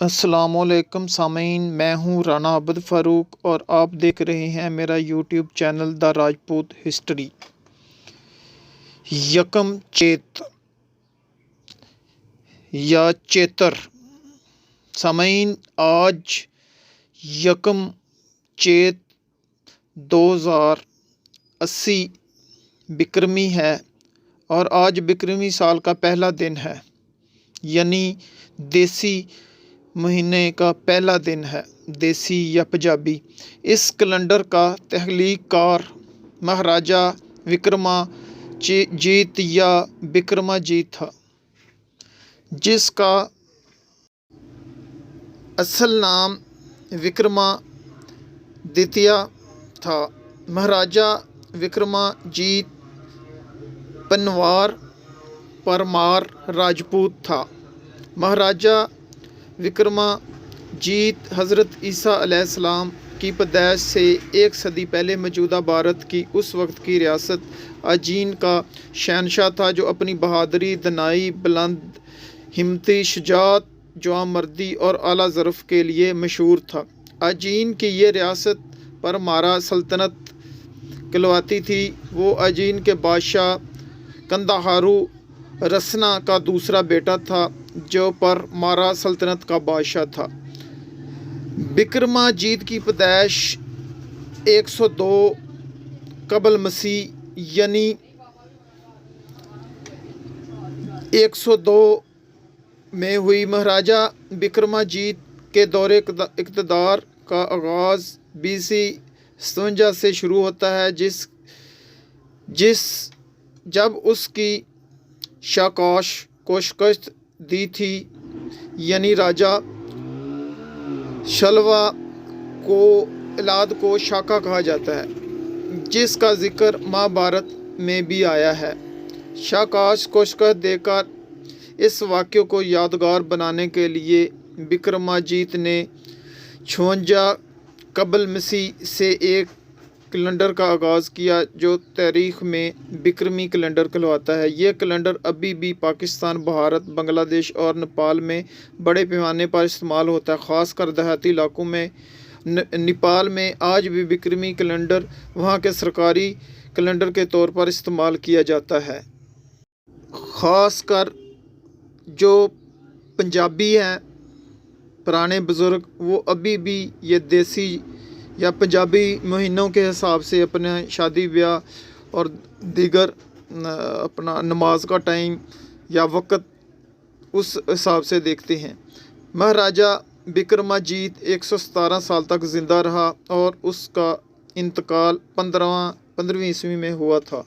अस्सलामुअलैकुम सामीन, मैं हूँ राना अब्द फ़ारूक और आप देख रहे हैं मेरा YouTube channel the Rajput history. यकम चेत या चेतर सामीन, आज यकम चेत 2080 बिक्रमी है और आज बिक्रमी साल का पहला दिन है, यानी देसी महीने का पहला दिन है, देसी या पंजाबी। इस कैलेंडर का तख्लीक़कार महाराजा विक्रमाजीत या विक्रमाजीत था, जिसका असल नाम विक्रमादित्य था। महाराजा विक्रमाजीत पनवार परमार राजपूत था। महाराजा विक्रमाजीत हज़रत ईसा अलैहिस्सलाम की पैदाइश से 1 सदी पहले मौजूदा भारत की उस वक्त की रियासत अजीन का शहंशाह था, जो अपनी बहादुरी, दनाई, बुलंद हिम्मती, शुजाअत, जवामर्दी और आला ज़र्फ़ के लिए मशहूर था। अजीन की ये रियासत परमारा सल्तनत कहलाती थी। वो अजीन के बादशाह कंदाहारू रसना का दूसरा बेटा था, जो परमारा सल्तनत का बादशाह था। विक्रमाजीत की पैदाइश 102 कबल मसीह यानी 102 में हुई। महाराजा विक्रमाजीत के दौरे इक़्तिदार का आगाज़ BC 57 से शुरू होता है, जब उसकी शाकाश को शिकस्त दी थी, यानी राजा शलवा को इलाद को शाका कहा जाता है, जिसका जिक्र महाभारत में भी आया है। शाकाश को शिकस्त देकर इस वाक़े को यादगार बनाने के लिए विक्रमाजीत ने 56 कबल मसीह से एक कैलेंडर का आगाज़ किया, जो तारीख़ में बिक्रमी कैलेंडर कहलाता है। यह कैलेंडर अभी भी पाकिस्तान, भारत, बांग्लादेश और नेपाल में बड़े पैमाने पर इस्तेमाल होता है, ख़ासकर देहाती इलाकों में। नेपाल में आज भी बिक्रमी कैलेंडर वहाँ के सरकारी कैलेंडर के तौर पर इस्तेमाल किया जाता है। ख़ासकर जो पंजाबी हैं, पुराने बुज़ुर्ग, वो अभी भी ये देसी या पंजाबी महीनों के हिसाब से अपने शादी ब्याह और दीगर अपना नमाज का टाइम या वक़्त उस हिसाब से देखते हैं। महाराजा विक्रमाजीत 117 साल तक ज़िंदा रहा और उसका इंतकाल 15वीं ईस्वी में हुआ था।